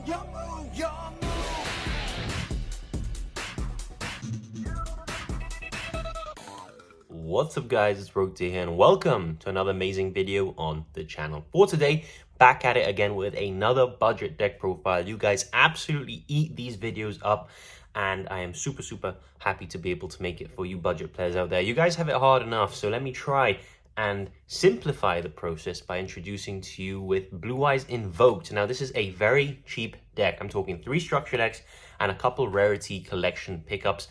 Your move, your move. What's up guys, it's Rogue here and welcome to another amazing video on the channel. For today, back at it again with another budget deck profile. You guys absolutely eat these videos up and I am super happy to be able to make it for you budget players out there. You guys have it hard enough, so let me try and simplify the process by introducing to you with Blue Eyes Invoked. Now this is a very cheap deck. I'm talking 3 structure decks and a couple rarity collection pickups.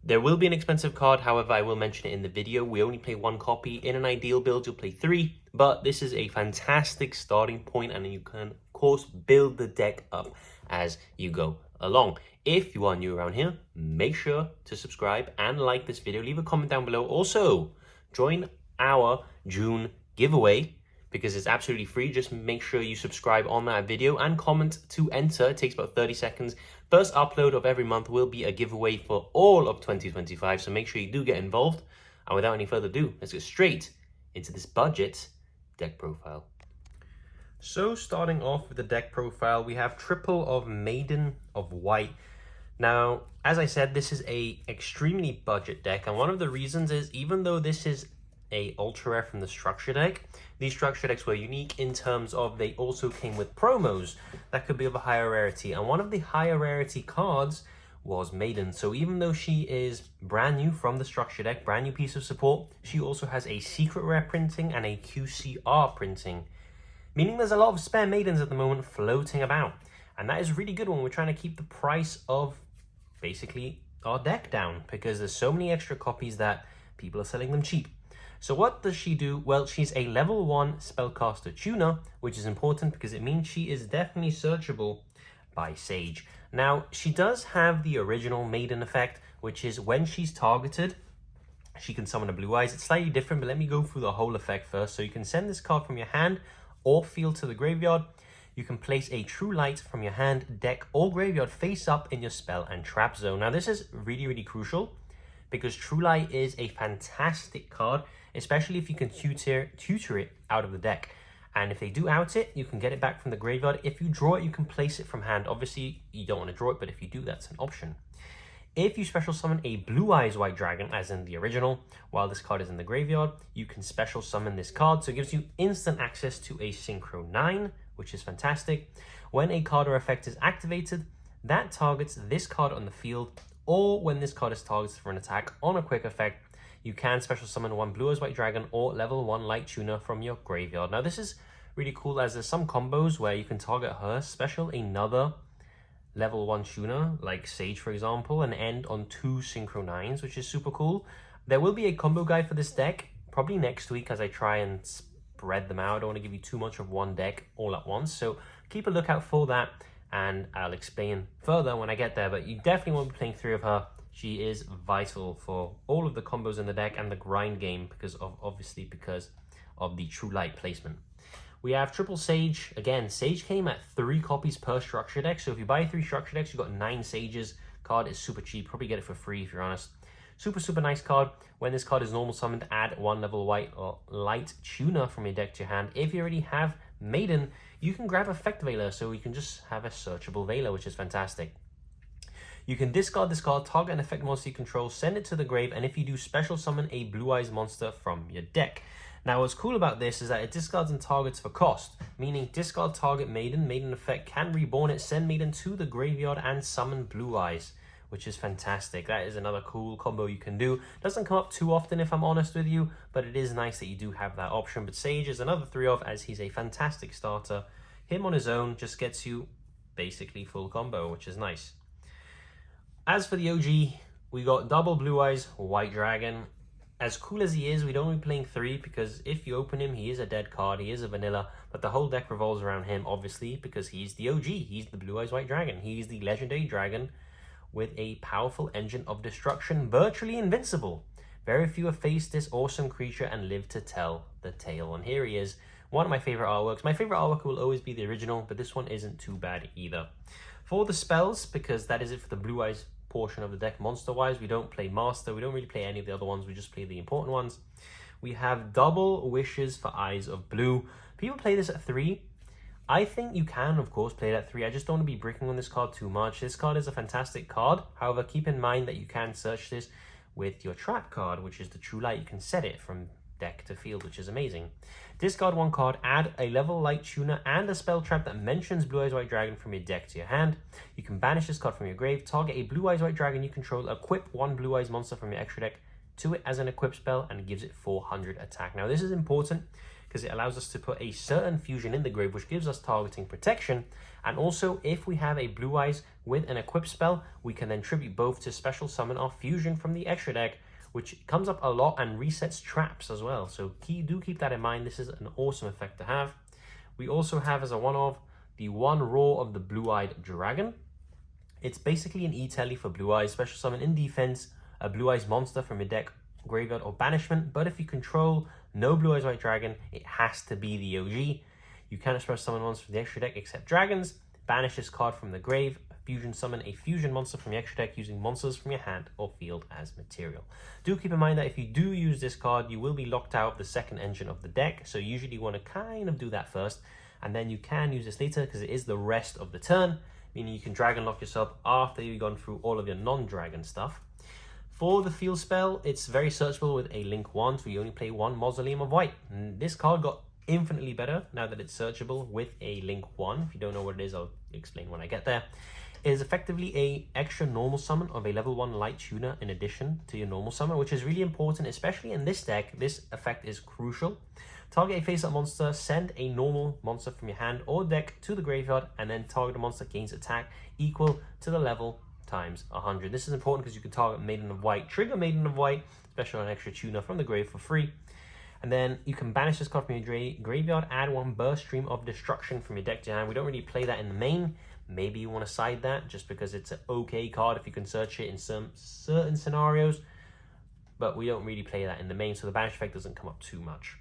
There will be an expensive card, however, I will mention it in the video. We only play 1 copy. In an ideal build, you'll play 3, but this is a fantastic starting point, and you can, of course, build the deck up as you go along. If you are new around here, make sure to subscribe and like this video. Leave a comment down below. Also, join our June giveaway, because it's absolutely free. Just make sure you subscribe on that video and comment to enter. It takes about 30 seconds. First upload of every month will be a giveaway for all of 2025, so make sure you do get involved. And without any further ado, let's get straight into this budget deck profile. So starting off with the deck profile, we have triple of Maiden of White. Now, as I said, this is a extremely budget deck, and one of the reasons is, even though this is a ultra rare from the structure deck, these structure decks were unique in terms of they also came with promos that could be of a higher rarity, and one of the higher rarity cards was Maiden. So even though she is brand new from the structure deck, brand new piece of support, she also has a secret rare printing and a QCR printing, meaning there's a lot of spare Maidens at the moment floating about, and that is really good when we're trying to keep the price of basically our deck down, because there's so many extra copies that people are selling them cheap. So what does she do? Well, she's a level 1 spellcaster tuner, which is important because it means she is definitely searchable by Sage. Now, she does have the original Maiden effect, which is when she's targeted, she can summon a Blue Eyes. It's slightly different, but let me go through the whole effect first. So you can send this card from your hand or field to the graveyard. You can place a True Light from your hand, deck, or graveyard face up in your spell and trap zone. Now, this is really crucial because True Light is a fantastic card, especially if you can tutor it out of the deck. And if they do out it, you can get it back from the graveyard. If you draw it, you can place it from hand. Obviously, you don't want to draw it, but if you do, that's an option. If you special summon a Blue Eyes White Dragon, as in the original, while this card is in the graveyard, you can special summon this card. So it gives you instant access to a Synchro 9, which is fantastic. When a card or effect is activated, that targets this card on the field, or when this card is targeted for an attack on a quick effect, you can special summon 1 Blue Eyes White Dragon or level 1 Light Tuner from your graveyard. Now this is really cool, as there's some combos where you can target her, special another level 1 tuner, like Sage for example, and end on 2 Synchro 9s, which is super cool. There will be a combo guide for this deck, probably next week, as I try and spread them out. I don't want to give you too much of one deck all at once, so keep a lookout for that, and I'll explain further when I get there, but you definitely want to be playing 3 of her. She is vital for all of the combos in the deck and the grind game, because of the True Light placement. We have triple Sage. Again, Sage came at 3 copies per structure deck, so if you buy 3 structure decks, you've got 9 Sages. Card is super cheap, probably get it for free if you're honest. Super nice card. When this card is normal summoned, add 1 level white or light tuner from your deck to your hand. If you already have Maiden, you can grab Effect Veiler, so you can just have a searchable Veiler, which is fantastic. You can discard this card, target an effect monster you control, send it to the grave, and if you do, special summon a Blue Eyes monster from your deck. Now, what's cool about this is that it discards and targets for cost, meaning discard target Maiden, Maiden effect can reborn it, send Maiden to the graveyard, and summon Blue Eyes, which is fantastic. That is another cool combo you can do. Doesn't come up too often if I'm honest with you, but it is nice that you do have that option. But Sage is another 3 of, as he's a fantastic starter. Him on his own just gets you basically full combo, which is nice. As for the OG, we got double Blue Eyes White Dragon. As cool as he is, we don't want to be playing 3, because if you open him, he is a dead card, he is a vanilla, but the whole deck revolves around him, obviously, because he's the OG, he's the Blue Eyes White Dragon, he's the legendary dragon with a powerful engine of destruction, virtually invincible. Very few have faced this awesome creature and lived to tell the tale, and here he is, one of my favorite artworks. My favorite artwork will always be the original, but this one isn't too bad either. For the spells, because that is it for the Blue Eyes portion of the deck, monster-wise, we don't play Master, we don't really play any of the other ones, we just play the important ones. We have double Wishes for Eyes of Blue. People play this at 3. I think you can, of course, play that 3. I just don't want to be bricking on this card too much. This card is a fantastic card. However, keep in mind that you can search this with your trap card, which is the True Light. You can set it from deck to field, which is amazing. Discard 1 card, add a level light tuner and a spell trap that mentions Blue Eyes White Dragon from your deck to your hand. You can banish this card from your grave, target a Blue Eyes White Dragon you control, equip 1 Blue Eyes monster from your extra deck to it as an equip spell, and gives it 400 attack. Now this is important because it allows us to put a certain fusion in the grave, which gives us targeting protection. And also, if we have a Blue Eyes with an equip spell, we can then tribute both to special summon our fusion from the extra deck, which comes up a lot and resets traps as well. So do keep that in mind. This is an awesome effect to have. We also have, as a one-of, the 1 Roar of the Blue-Eyed Dragon. It's basically an E-Telly for Blue Eyes. Special summon in defense a Blue Eyes monster from your deck, graveyard, or banishment. But if you control no Blue Eyes White Dragon, it has to be the OG. You can express summon monsters from the extra deck except dragons. Banish this card from the grave. Fusion summon a fusion monster from your extra deck using monsters from your hand or field as material. Do keep in mind that if you do use this card, you will be locked out of the second engine of the deck. So usually you want to kind of do that first, and then you can use this later because it is the rest of the turn, meaning you can dragon lock yourself after you've gone through all of your non-dragon stuff. For the field spell, it's very searchable with a Link 1, so you only play 1 Mausoleum of White. And this card got infinitely better now that it's searchable with a Link 1. If you don't know what it is, I'll explain when I get there. It is effectively a extra normal summon of a level 1 light tuner in addition to your normal summon, which is really important, especially in this deck. This effect is crucial. Target a face-up monster, send a normal monster from your hand or deck to the graveyard, and then target a monster gains attack equal to the level times 100. This is important because you can target Maiden of White, trigger Maiden of White, special an extra tuner from the grave for free. And then you can banish this card from your graveyard, add 1 Burst Stream of Destruction from your deck to your hand. We don't really play that in the main. Maybe you want to side that just because it's an okay card if you can search it in some certain scenarios. But we don't really play that in the main, so the banish effect doesn't come up too much.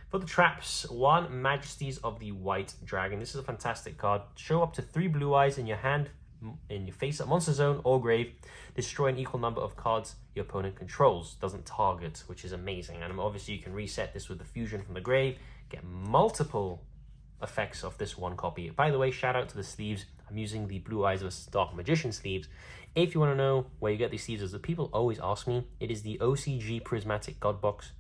For the traps, 1 Majesties of the White Dragon. This is a fantastic card. Show up to 3 Blue Eyes in your hand, in your face-up monster zone or grave. Destroy an equal number of cards your opponent controls. Doesn't target, which is amazing. And obviously you can reset this with the fusion from the grave, get multiple effects of this 1 copy. By the way, shout out to the sleeves. I'm using the Blue Eyes of Dark Magician sleeves. If you want to know where you get these sleeves, as the people always ask me, it is the OCG Prismatic God Box,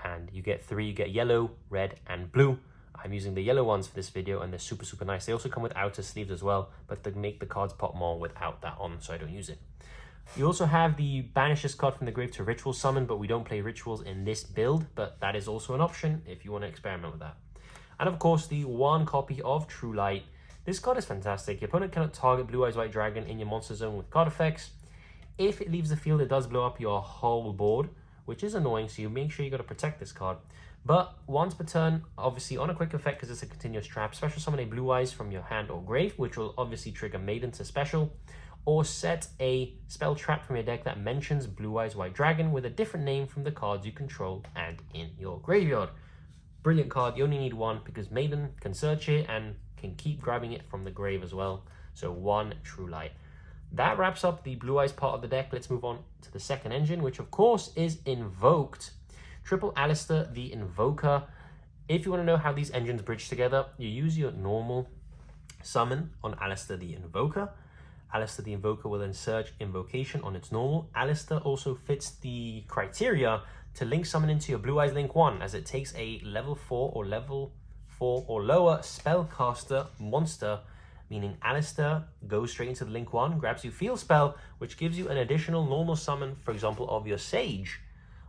and you get 3. You get yellow, red, and blue. I'm using the yellow ones for this video, and they're super, super nice. They also come with outer sleeves as well, but they make the cards pop more without that on, so I don't use it. You also have the Banish this card from the grave to Ritual Summon, but we don't play rituals in this build, but that is also an option if you want to experiment with that. And of course, the 1 copy of True Light. This card is fantastic. Your opponent cannot target Blue Eyes White Dragon in your monster zone with card effects. If it leaves the field, it does blow up your whole board, which is annoying, so you make sure you got to protect this card. But once per turn, obviously on a quick effect, because it's a continuous trap, special summon a Blue Eyes from your hand or grave, which will obviously trigger Maiden to special, or set a spell trap from your deck that mentions Blue Eyes White Dragon with a different name from the cards you control and in your graveyard. Brilliant card. You only need 1 because Maiden can search it and can keep grabbing it from the grave as well. So 1 True Light. That wraps up the Blue Eyes part of the deck. Let's move on to the second engine, which of course is Invoked. Triple Alistair the Invoker. If you want to know how these engines bridge together, you use your normal summon on Alistair the Invoker. Alistair the Invoker will then search Invocation on its normal. Alistair also fits the criteria to link summon into your Blue Eyes Link 1, as it takes a level 4 or level 4 or lower spellcaster monster, meaning Alistair goes straight into the Link 1, grabs you Field Spell, which gives you an additional normal summon, for example, of your Sage,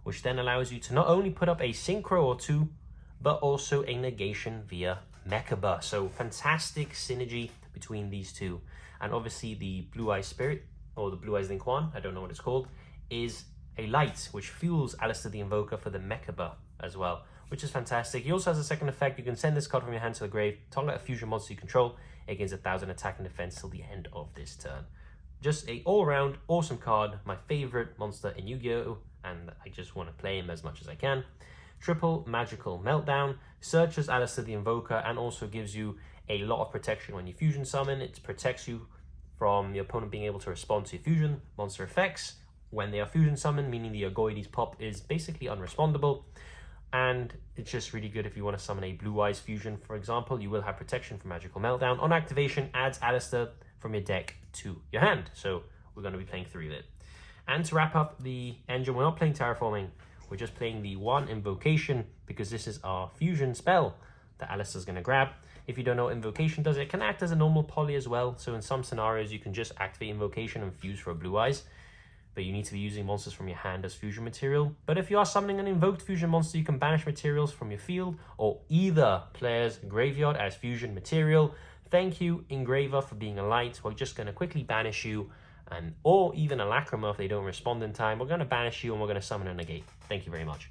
which then allows you to not only put up a Synchro or 2, but also a negation via Mechaba. So fantastic synergy between these two. And obviously the Blue Eyes Spirit, or the Blue Eyes Link 1, I don't know what it's called, is a light, which fuels Alistair the Invoker for the Mechaba as well, which is fantastic. He also has a second effect. You can send this card from your hand to the grave, target a fusion monster you control, it gains 1,000 attack and defense till the end of this turn. Just a all-around awesome card, my favorite monster in Yu-Gi-Oh, and I just want to play him as much as I can. Triple Magical Meltdown, searches Alistair the Invoker, and also gives you a lot of protection when you fusion summon. It protects you from your opponent being able to respond to your fusion monster effects when they are fusion summoned, meaning the Agoides pop is basically unrespondable. And it's just really good if you want to summon a Blue Eyes Fusion, for example. You will have protection from Magical Meltdown. On activation, adds Alistair from your deck to your hand. So we're going to be playing 3 of it. And to wrap up the engine, we're not playing Terraforming. We're just playing the 1 Invocation, because this is our Fusion spell that Alistair's going to grab. If you don't know what Invocation does, it can act as a normal poly as well. So in some scenarios, you can just activate Invocation and fuse for a Blue Eyes. But you need to be using monsters from your hand as fusion material. But if you are summoning an invoked fusion monster, you can banish materials from your field or either player's graveyard as fusion material. Thank you, Engraver, for being a light. We're just going to quickly banish you, or even a Lacrima if they don't respond in time. We're going to banish you and we're going to summon a negate. Thank you very much.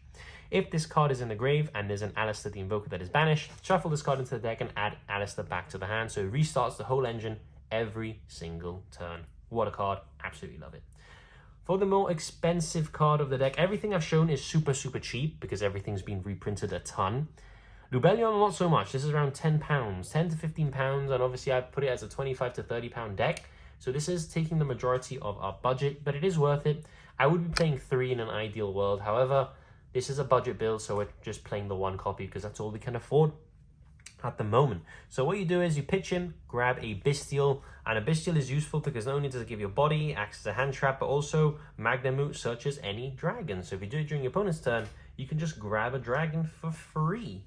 If this card is in the grave and there's an Alistair the Invoker that is banished, shuffle this card into the deck and add Alistair back to the hand. So it restarts the whole engine every single turn. What a card. Absolutely love it. For the more expensive card of the deck, everything I've shown is super cheap because everything's been reprinted a ton. Lubellion, not so much. This is around £10, 10 to £15, and obviously I put it as a 25 to £30 deck. So this is taking the majority of our budget, but it is worth it. I would be playing 3 in an ideal world. However, this is a budget build, so we're just playing the 1 copy because that's all we can afford at the moment. So what you do is you pitch him, grab a Bystial, and a Bystial is useful because not only does it give you a body, acts as a hand trap, but also Magnemute searches any dragon. So if you do it during your opponent's turn, you can just grab a dragon for free,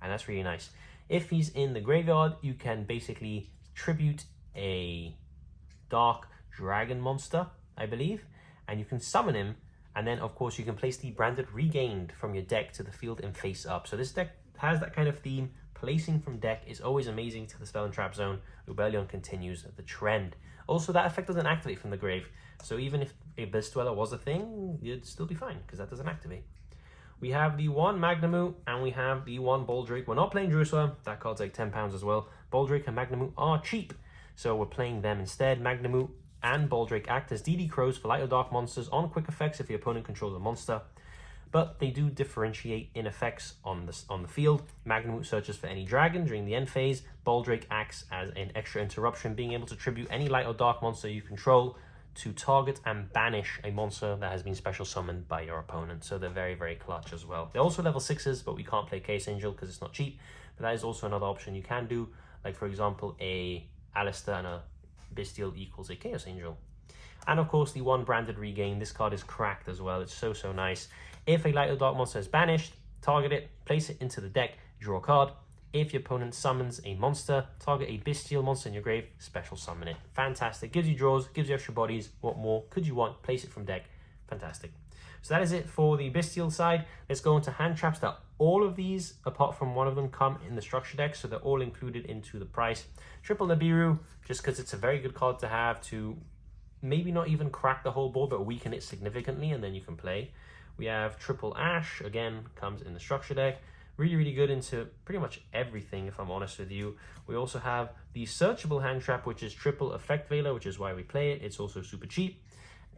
and that's really nice. If he's in the graveyard, you can basically tribute a dark dragon monster, I believe, and you can summon him, and then of course you can place the Branded Regained from your deck to the field and face up. So this deck has that kind of theme. Placing from deck is always amazing to the spell and trap zone. Lubellion continues the trend. Also, that effect doesn't activate from the grave, so even if a Abyss Dweller was a thing, you'd still be fine because that doesn't activate. We have the 1 Magnemute and we have the 1 Baldrake. We're not playing Jerusalem. That card's like £10 as well. Baldrake and Magnemute are cheap, so we're playing them instead. Magnemute and Baldrake act as DD Crows for light or dark monsters on quick effects if the opponent controls a monster. But they do differentiate in effects on the field. Magnemute searches for any dragon during the end phase. Baldrake acts as an extra interruption, being able to tribute any light or dark monster you control to target and banish a monster that has been special summoned by your opponent. So they're very clutch as well. They're also level 6s, but we can't play Chaos Angel because it's not cheap. But that is also another option you can do. Like for example, a Alistair and a Bystial equals a Chaos Angel. And of course the 1 Branded Regain. This card is cracked as well. It's so nice. If a light or dark monster is banished, target it, place it into the deck, draw a card. If your opponent summons a monster, target a Bystial monster in your grave, special summon it. Fantastic. Gives you draws, gives you extra bodies. What more could you want? Place it from deck. Fantastic. So that is it for the Bystial side. Let's go into hand traps. That all of these, apart from one of them, come in the structure deck, so they're all included into the price. Triple Nibiru, just because it's a very good card to have to maybe not even crack the whole board, but weaken it significantly, and then you can play. We have Triple Ash, again, comes in the structure deck. Really good into pretty much everything, if I'm honest with you. We also have the searchable hand trap, which is Triple Effect Veiler, which is why we play it. It's also super cheap.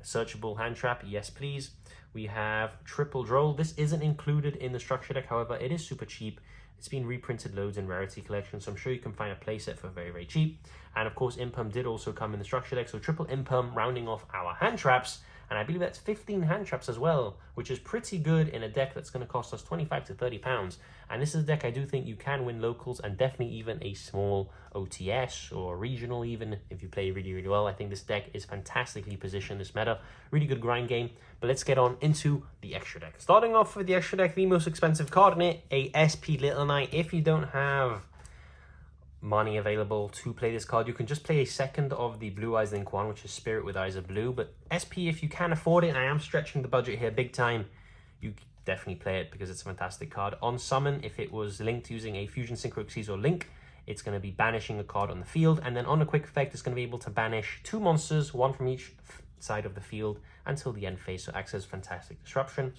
Searchable hand trap, yes please. We have Triple Droll. This isn't included in the structure deck, however, it is super cheap. It's been reprinted loads in Rarity Collection, so I'm sure you can find a playset for very cheap. And of course, Impum did also come in the structure deck, so Triple Impum rounding off our hand traps. And I believe that's 15 hand traps as well, which is pretty good in a deck that's going to cost us 25 to £30. And this is a deck I do think you can win locals and definitely even a small OTS or regional even if you play really well. I think this deck is fantastically positioned this meta. Really good grind game. But let's get on into the extra deck. Starting off with the extra deck, the most expensive card in it, a SP Little Knight. If you don't have money available to play this card, you can just play a second of the Blue Eyes Link 1, which is Spirit with Eyes of Blue. But SP, if you can afford it, and I am stretching the budget here big time, you definitely play it because it's a fantastic card. On summon, if it was linked using a Fusion Synchro Xyz or Link, it's going to be banishing a card on the field, and then on a quick effect, it's going to be able to banish 2 monsters, 1 from each side of the field until the end phase, so acts as fantastic disruption.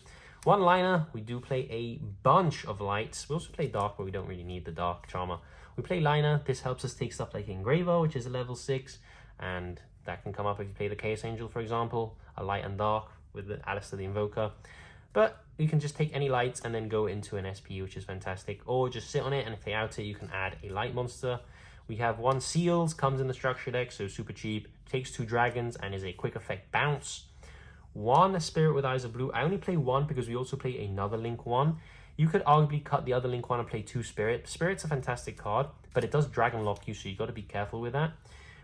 1 liner, we do play a bunch of lights. We also play dark, but we don't really need the dark charmer. We play liner. This helps us take stuff like Engraver, which is a level 6, and that can come up if you play the Chaos Angel, for example, a light and dark with the Alistair the Invoker. But you can just take any lights and then go into an SP, which is fantastic, or just sit on it, and if they out it, you can add a light monster. We have 1 Seals, comes in the structure deck, so super cheap, takes 2 dragons, and is a quick effect bounce. 1 Spirit with Eyes of Blue. I only play 1 because we also play another Link 1. You could arguably cut the other link one and play 2 Spirit. Spirit's a fantastic card, but it does dragon lock you, so you got to be careful with that.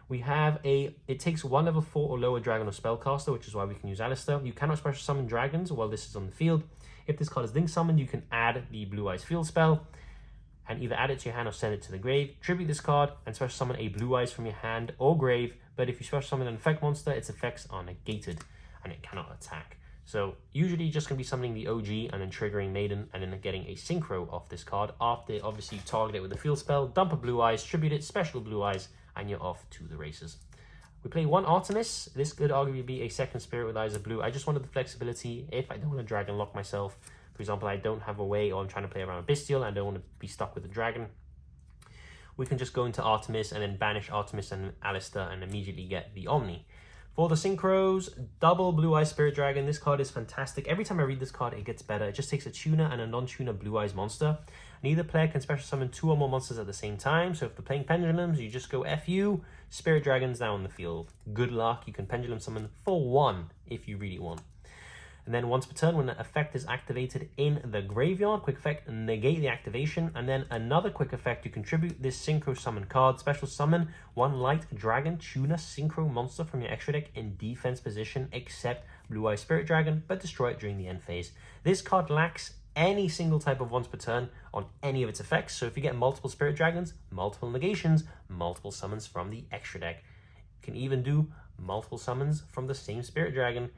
We have it takes 1 level 4 or lower dragon or spellcaster, which is why we can use Alistair. You cannot special summon dragons while this is on the field. If this card is link summoned, you can add the Blue Eyes field spell and either add it to your hand or send it to the grave. Tribute this card and special summon a Blue Eyes from your hand or grave, but if you special summon an effect monster, its effects are negated and it cannot attack. So usually just going to be summoning the OG and then triggering Maiden and then getting a synchro off this card. After, obviously, you target it with a field spell, dump a Blue Eyes, tribute it, special Blue Eyes, and you're off to the races. We play 1 Artemis. This could arguably be a second Spirit with Eyes of Blue. I just wanted the flexibility if I don't want to dragon lock myself. For example, I don't have a way, or I'm trying to play around Bystial and I don't want to be stuck with a dragon. We can just go into Artemis and then banish Artemis and Alistair and immediately get the Omni. For the synchros, double Blue Eyes Spirit Dragon. This card is fantastic. Every time I read this card, it gets better. It just takes a tuner and a non-tuner Blue Eyes monster. Neither player can special summon 2 or more monsters at the same time. So if they're playing pendulums, you just go FU, Spirit Dragons now on the field. Good luck. You can pendulum summon for 1 if you really want. And then once per turn, when the effect is activated in the graveyard, quick effect, negate the activation. And then another quick effect, you contribute this synchro summon card. Special summon 1 light dragon tuner synchro monster from your extra deck in defense position, except Blue Eye Spirit Dragon, but destroy it during the end phase. This card lacks any single type of once per turn on any of its effects. So if you get multiple Spirit Dragons, multiple negations, multiple summons from the extra deck. You can even do multiple summons from the same Spirit Dragon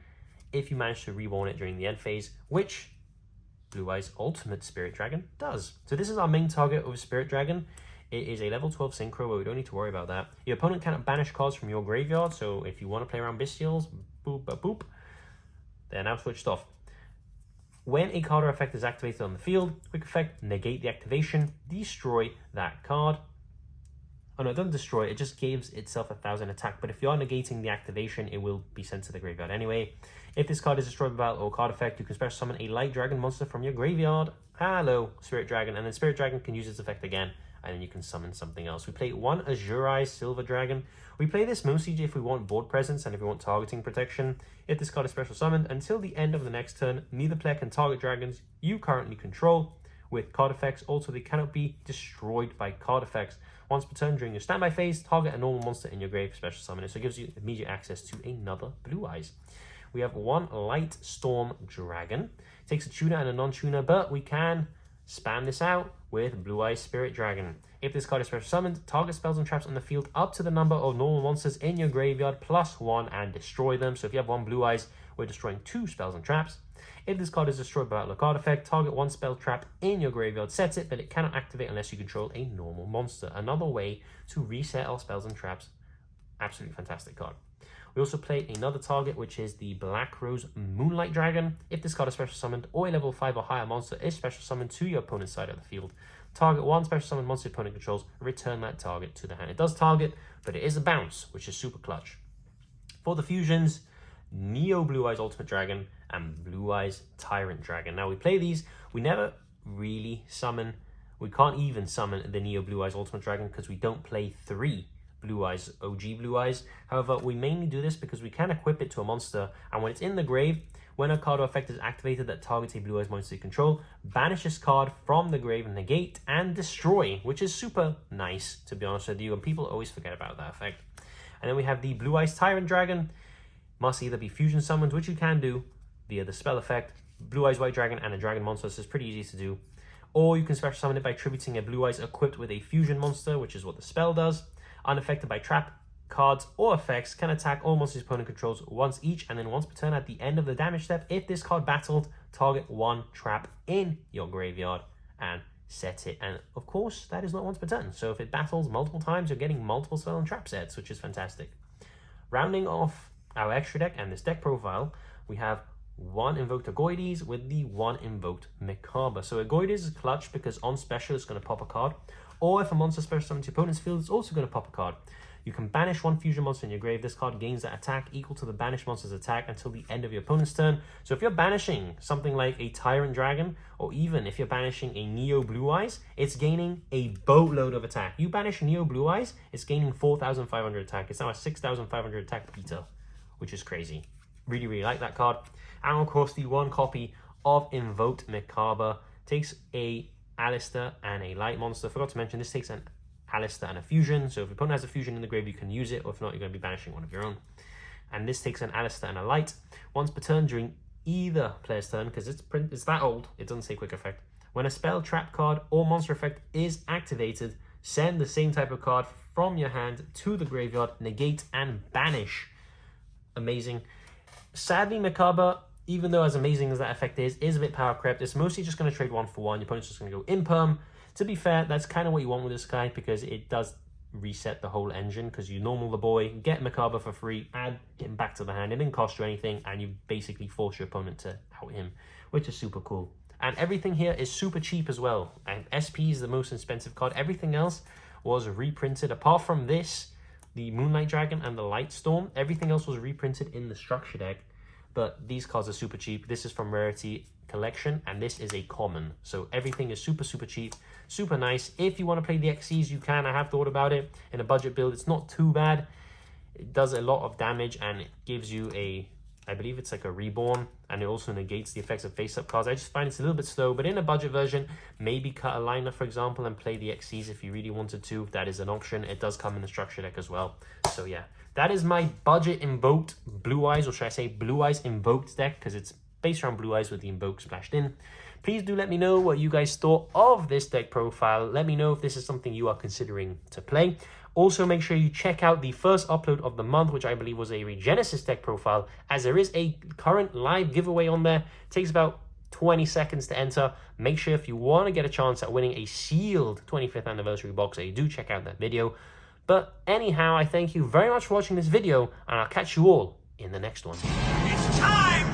if you manage to reborn it during the end phase, which Blue Eyes Ultimate Spirit Dragon does. So this is our main target of Spirit Dragon. It is a level 12 synchro where we don't need to worry about that. Your opponent cannot banish cards from your graveyard, so if you want to play around Bystials, boop, boop, boop, they're now switched off. When a card or effect is activated on the field, quick effect, negate the activation, destroy that card. Oh no, it doesn't destroy it, it just gives itself 1000 attack, but if you are negating the activation, it will be sent to the graveyard anyway. If this card is destroyed by battle or card effect, you can special summon a light dragon monster from your graveyard. Hello, Spirit Dragon, and then Spirit Dragon can use its effect again, and then you can summon something else. We play 1 Azurized Silver Dragon. We play this mostly if we want board presence and if we want targeting protection. If this card is special summoned, until the end of the next turn, neither player can target dragons you currently control with card effects. Also, they cannot be destroyed by card effects. Once per turn during your standby phase, target a normal monster in your grave, special summon it. So it gives you immediate access to another Blue Eyes. We have 1 Light Storm Dragon. It takes a tuner and a non-tuner, but we can spam this out with Blue Eyes Spirit Dragon. If this card is special summoned, target spells and traps on the field up to the number of normal monsters in your graveyard +1 and destroy them. So if you have 1 Blue Eyes, we're destroying 2 spells and traps. If this card is destroyed by a card effect, target 1 spell trap in your graveyard, sets it, but it cannot activate unless you control a normal monster. Another way to reset our spells and traps. Absolutely fantastic card. We also play another target, which is the Black Rose Moonlight Dragon. If this card is special summoned or a level 5 or higher monster is special summoned to your opponent's side of the field, target 1 special summoned monster your opponent controls, return that target to the hand. It does target, but it is a bounce, which is super clutch. For the fusions, Neo Blue Eyes Ultimate Dragon and Blue Eyes Tyrant Dragon. Now we play these, we never really summon, we can't even summon the Neo Blue Eyes Ultimate Dragon because we don't play 3 Blue Eyes, OG Blue Eyes. However, we mainly do this because we can equip it to a monster, and when it's in the grave, when a card or effect is activated that targets a Blue Eyes monster you control, banish this card from the grave, negate, and destroy, which is super nice, to be honest with you, and people always forget about that effect. And then we have the Blue Eyes Tyrant Dragon. Must either be fusion summoned, which you can do via the spell effect, Blue Eyes White Dragon, and a dragon monster. This is pretty easy to do. Or you can special summon it by tributing a Blue Eyes equipped with a fusion monster, which is what the spell does. Unaffected by trap, cards, or effects, can attack all monsters opponent controls once each, and then once per turn at the end of the damage step. If this card battled, target 1 trap in your graveyard and set it. And of course, that is not once per turn. So if it battles multiple times, you're getting multiple spell and trap sets, which is fantastic. Rounding off our extra deck and this deck profile, we have 1 Invoked Agoides with the 1 Invoked Macabre. So Agoides is clutch because on special it's going to pop a card, or if a monster special summons your opponent's field, it's also going to pop a card. You can banish 1 fusion monster in your grave. This card gains that attack equal to the banished monster's attack until the end of your opponent's turn. So if you're banishing something like a Tyrant Dragon, or even if you're banishing a Neo Blue Eyes, it's gaining a boatload of attack. You banish Neo Blue Eyes, it's gaining 4,500 attack. It's now a 6,500 attack Peter, which is crazy. Really, really like that card. And of course, the 1 copy of Invoked Macabre. Takes a Alistair and a light monster. Forgot to mention, this takes an Alistair and a fusion. So if your opponent has a fusion in the grave, you can use it, or if not, you're going to be banishing one of your own. And this takes an Alistair and a light. Once per turn during either player's turn, because it's that old, it doesn't say quick effect. When a spell, trap card, or monster effect is activated, send the same type of card from your hand to the graveyard, negate, and banish. Amazing. Sadly, Macabre, even though as amazing as that effect is a bit power crept. It's mostly just going to trade 1 for 1. Your opponent's just going to go imperm. To be fair, that's kind of what you want with this guy, because it does reset the whole engine, because you normal the boy, get Macabre for free, add him back to the hand. It didn't cost you anything, and you basically force your opponent to out him, which is super cool. And everything here is super cheap as well. And SP is the most expensive card. Everything else was reprinted. Apart from this, the Moonlight Dragon and the Light Storm, everything else was reprinted in the structure deck. But these cards are super cheap. This is from Rarity Collection, and this is a common. So everything is super, super cheap, super nice. If you want to play the XCs, you can. I have thought about it. In a budget build, it's not too bad. It does a lot of damage, and it gives you a, I believe it's like a reborn, and it also negates the effects of face-up cards. I just find it's a little bit slow, but in a budget version, maybe cut a liner, for example, and play the XCs if you really wanted to. That is an option. It does come in the structure deck as well. So yeah, that is my budget Invoked Blue Eyes, or should I say Blue Eyes Invoked deck, because it's based around Blue Eyes with the Invoke splashed in. Please do let me know what you guys thought of this deck profile. Let me know if this is something you are considering to play. Also, make sure you check out the first upload of the month, which I believe was a Regenesis deck profile, as there is a current live giveaway on there. It takes about 20 seconds to enter. Make sure if you want to get a chance at winning a sealed 25th anniversary box, that you do check out that video. But anyhow, I thank you very much for watching this video, and I'll catch you all in the next one. It's time!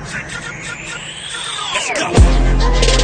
Let's go!